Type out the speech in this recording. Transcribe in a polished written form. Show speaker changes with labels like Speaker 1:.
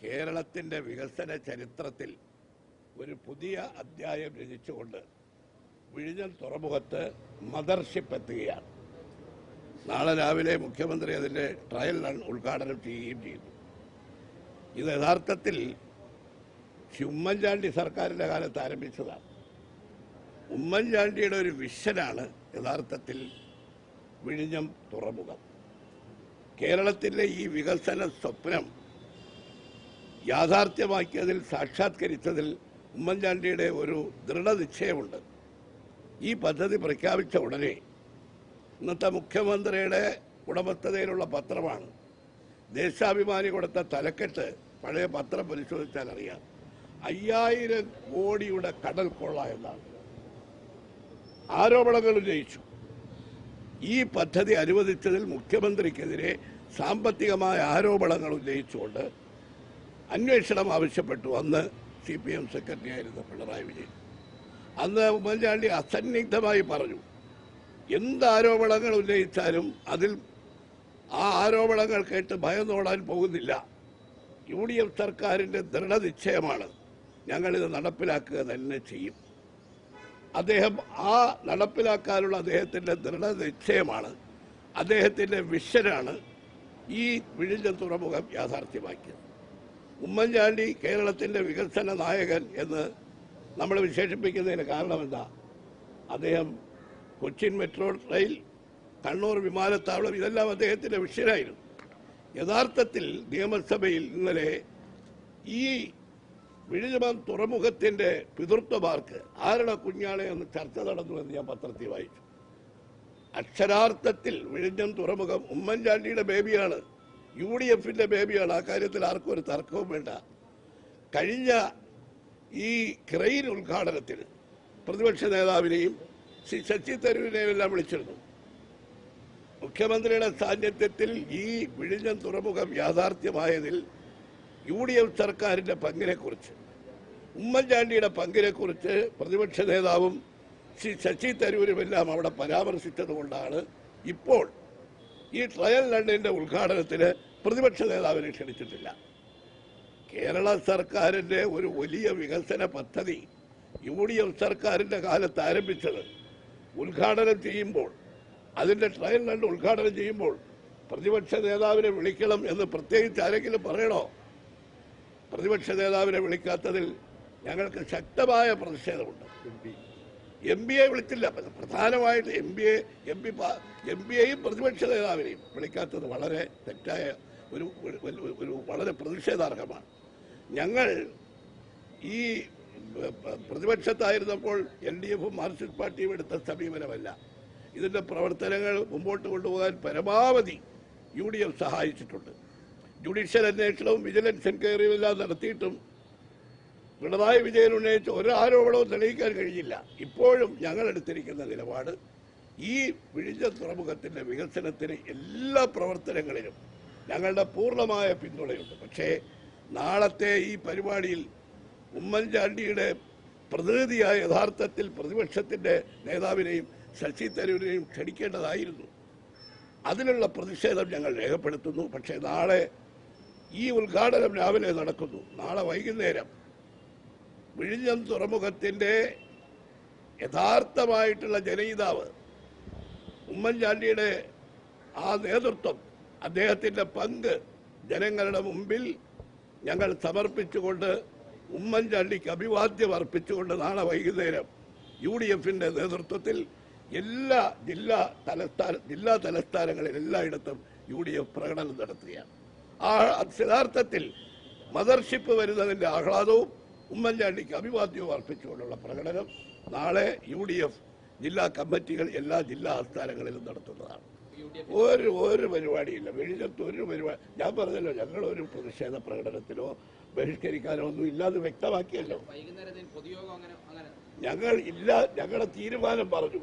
Speaker 1: കേരളത്തിൻ്റെ വികസന ചരിത്രത്തിൽ ഒരു പുതിയ അധ്യായം രചിച്ചുകൊണ്ട് വിഴിഞ്ഞം തുറമുഖത്ത് മദർഷിപ്പ് എത്തുകയാണ്. നാളെ രാവിലെ മുഖ്യമന്ത്രി അതിൻ്റെ ട്രയൽ റൺ ഉദ്ഘാടനം ചെയ്യുകയും ചെയ്തു. ഇത് യഥാർത്ഥത്തിൽ ഉമ്മൻചാണ്ടി സർക്കാരിൻ്റെ കാലത്ത് ആരംഭിച്ചതാണ്. ഉമ്മൻചാണ്ടിയുടെ ഒരു വിഷനാണ് യഥാർത്ഥത്തിൽ വിഴിഞ്ഞം തുറമുഖം. കേരളത്തിലെ ഈ വികസന സ്വപ്നം യാഥാർത്ഥ്യമാക്കിയതിൽ, സാക്ഷാത്കരിച്ചതിൽ ഉമ്മൻചാണ്ടിയുടെ ഒരു ദൃഢനിശ്ചയമുണ്ട്. ഈ പദ്ധതി പ്രഖ്യാപിച്ച ഉടനെ ഇന്നത്തെ മുഖ്യമന്ത്രിയുടെ ഉടമസ്ഥതയിലുള്ള പത്രമാണ് ദേശാഭിമാനി കൊടുത്ത തലക്കെട്ട്. പഴയ പത്രം പരിശോധിച്ചാൽ അറിയാം, 5000 കോടിയുടെ കടൽ കൊള്ള എന്നാണ്. ആരോപണങ്ങൾ ഉന്നയിച്ചു. ഈ പദ്ധതി അനുവദിച്ചതിൽ മുഖ്യമന്ത്രിക്കെതിരെ സാമ്പത്തികമായ ആരോപണങ്ങൾ ഉന്നയിച്ചുകൊണ്ട് അന്വേഷണം ആവശ്യപ്പെട്ടു. അന്ന് CPM സെക്രട്ടറി ആയിരുന്ന പിണറായി വിജയൻ. അന്ന് ഉമ്മൻചാണ്ടി അസന്നിഗ്ധമായി പറഞ്ഞു, എന്ത് ആരോപണങ്ങൾ ഉന്നയിച്ചാലും അതിൽ ആ ആരോപണങ്ങൾ കേട്ട് ഭയന്നോടാൻ പോകുന്നില്ല. UDF സർക്കാരിൻ്റെ ദൃഢനിശ്ചയമാണ്, ഞങ്ങളിത് നടപ്പിലാക്കുക തന്നെ ചെയ്യും. അദ്ദേഹം ആ നടപ്പിലാക്കാനുള്ള അദ്ദേഹത്തിൻ്റെ ദൃഢനിശ്ചയമാണ്, അദ്ദേഹത്തിൻ്റെ വിഷനാണ് ഈ വിഴിഞ്ഞം തുറമുഖം യാഥാർത്ഥ്യമാക്കിയത്. ഉമ്മൻചാണ്ടി കേരളത്തിൻ്റെ വികസന നായകൻ എന്ന് നമ്മൾ വിശേഷിപ്പിക്കുന്നതിന് കാരണം എന്താ? അദ്ദേഹം കൊച്ചിൻ മെട്രോ റെയിൽ, കണ്ണൂർ വിമാനത്താവളം, ഇതെല്ലാം അദ്ദേഹത്തിൻ്റെ വിഷയമായിരുന്നു. യഥാർത്ഥത്തിൽ നിയമസഭയിൽ ഇന്നലെ ഈ വിഴിഞ്ഞം തുറമുഖത്തിൻ്റെ പിതൃത്വമാർക്ക് ആരുടെ കുഞ്ഞാണ് എന്ന് ചർച്ച നടന്നുവെന്ന് ഞാൻ പത്രത്തിൽ വായിച്ചു. അക്ഷരാർത്ഥത്തിൽ വിഴിഞ്ഞം തുറമുഖം ഉമ്മൻചാണ്ടിയുടെ ബേബിയാണ്, UDFന്റെ ബേബിയാണ്. ആ കാര്യത്തിൽ ആർക്കും ഒരു തർക്കവും വേണ്ട. കഴിഞ്ഞ ഈ ക്രെയിൻ ഉദ്ഘാടനത്തിന് പ്രതിപക്ഷ നേതാവിനെയും ശശി തരൂരിനെയും എല്ലാം വിളിച്ചിരുന്നു. മുഖ്യമന്ത്രിയുടെ സാന്നിധ്യത്തിൽ ഈ വിഴിഞ്ഞം തുറമുഖം യാഥാർത്ഥ്യമായതിൽ UDF സർക്കാരിൻ്റെ പങ്കിനെക്കുറിച്ച്, ഉമ്മൻചാണ്ടിയുടെ പങ്കിനെക്കുറിച്ച് പ്രതിപക്ഷ നേതാവും ശശി തരൂരുമെല്ലാം അവിടെ പരാമർശിച്ചതുകൊണ്ടാണ് ഇപ്പോൾ ഈ ട്രയൽ റണ്ണിൻ്റെ ഉദ്ഘാടനത്തിന് പ്രതിപക്ഷ നേതാവിനെ ക്ഷണിച്ചിട്ടില്ല. കേരള സർക്കാരിൻ്റെ ഒരു വലിയ വികസന പദ്ധതി UDF സർക്കാരിൻ്റെ കാലത്ത് ആരംഭിച്ചത് ഉദ്ഘാടനം ചെയ്യുമ്പോൾ, അതിൻ്റെ ട്രയൽ റൺ ഉദ്ഘാടനം ചെയ്യുമ്പോൾ പ്രതിപക്ഷ നേതാവിനെ വിളിക്കണം എന്ന് പ്രത്യേകിച്ച് ആരെങ്കിലും പറയണോ? പ്രതിപക്ഷ നേതാവിനെ വിളിക്കാത്തതിൽ ഞങ്ങൾക്ക് ശക്തമായ പ്രതിഷേധമുണ്ട്. MP യെ വിളിച്ചില്ല. പ്രധാനമായിട്ട് MP യെയും പ്രതിപക്ഷ നേതാവിനെയും വിളിക്കാത്തത് വളരെ തെറ്റായ ഒരു വളരെ പ്രതിഷേധാർഹമാണ്. ഞങ്ങൾ ഈ പ്രതിപക്ഷത്തായിരുന്നപ്പോൾ LDFും മാർക്സിസ്റ്റ് പാർട്ടിയും എടുത്ത സമീപനമല്ല. ഇതിൻ്റെ പ്രവർത്തനങ്ങൾ മുമ്പോട്ട് കൊണ്ടുപോകാൻ പരമാവധി UDF സഹായിച്ചിട്ടുണ്ട്. ജുഡീഷ്യൽ അന്വേഷണവും വിജിലൻസ് എൻക്വയറിയും എല്ലാം നടത്തിയിട്ടും പിണറായി വിജയൻ ഉന്നയിച്ച ഒരു ആരോപണവും തെളിയിക്കാൻ കഴിയില്ല. ഇപ്പോഴും ഞങ്ങളെടുത്തിരിക്കുന്ന നിലപാട്, ഈ വിഴിഞ്ഞം തുറമുഖത്തിൻ്റെ വികസനത്തിന് എല്ലാ പ്രവർത്തനങ്ങളിലും ഞങ്ങളുടെ പൂർണ്ണമായ പിന്തുണയുണ്ട്. പക്ഷേ നാളത്തെ ഈ പരിപാടിയിൽ ഉമ്മൻചാണ്ടിയുടെ പ്രതിനിധിയായ യഥാർത്ഥത്തിൽ പ്രതിപക്ഷത്തിൻ്റെ നേതാവിനെയും ശശി തരൂരിനെയും ക്ഷണിക്കേണ്ടതായിരുന്നു. അതിനുള്ള പ്രതിഷേധം ഞങ്ങൾ രേഖപ്പെടുത്തുന്നു. പക്ഷേ നാളെ ഈ ഉദ്ഘാടനം രാവിലെ നടക്കുന്നു. നാളെ വൈകുന്നേരം വിഴിഞ്ഞം തുറമുഖത്തിൻ്റെ യഥാർത്ഥമായിട്ടുള്ള ജനയിതാവ് ഉമ്മൻചാണ്ടിയുടെ ആ നേതൃത്വം, അദ്ദേഹത്തിൻ്റെ പങ്ക് ജനങ്ങളുടെ മുമ്പിൽ ഞങ്ങൾ സമർപ്പിച്ചുകൊണ്ട്, ഉമ്മൻചാണ്ടിക്ക് അഭിവാദ്യം അർപ്പിച്ചുകൊണ്ട് നാളെ വൈകുന്നേരം UDFന്റെ നേതൃത്വത്തിൽ എല്ലാ ജില്ലാ തലസ്ഥാനങ്ങളിൽ എല്ലായിടത്തും UDF പ്രകടനം നടത്തുകയാണ്. ആ യഥാർത്ഥത്തിൽ മദർഷിപ്പ് വരുന്നതിൻ്റെ ആഹ്ലാദവും ഉമ്മൻചാണ്ടിക്ക് അഭിവാദ്യവും അർപ്പിച്ചുകൊണ്ടുള്ള പ്രകടനം നാളെ UDF ജില്ലാ കമ്മിറ്റികൾ എല്ലാ ജില്ലാ ആസ്ഥാനങ്ങളിലും നടത്തുന്നതാണ്. ഒരു പരിപാടിയില്ല വിഴിഞ്ഞത്ത്, ഒരു പരിപാടി. ഞാൻ പറഞ്ഞല്ലോ, ഞങ്ങളൊരു പ്രതിഷേധ പ്രകടനത്തിലോ ബഹിഷ്കരിക്കാനോ ഒന്നും ഇല്ലാതെ വ്യക്തമാക്കിയല്ലോ. ഞങ്ങൾ ഇല്ല, ഞങ്ങളുടെ തീരുമാനം പറഞ്ഞു.